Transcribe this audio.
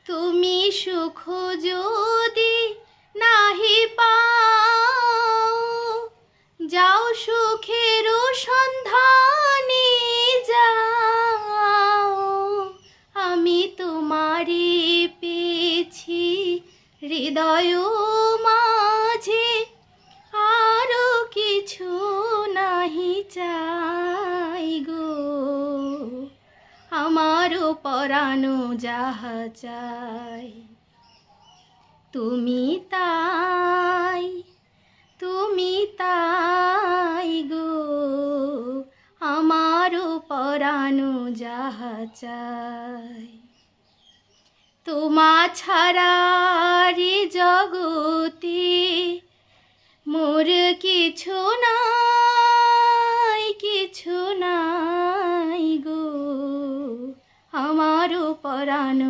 তুমি সুখ যদি নাহি পাও, যাও সুখের সন্ধানে যাও। আমি তোমারে পেয়েছি হৃদয় মাঝে, আরো কিছু নাহি চাই গো। আমারও পরানো যাহা চাই তুমি তাই, তুমি তাই গো। আমারও পরানো যাহা চাই। তোমা ছাড়া রে জগতে মোর কিছু নাই, কিছু নাই গো। আমারও পরানো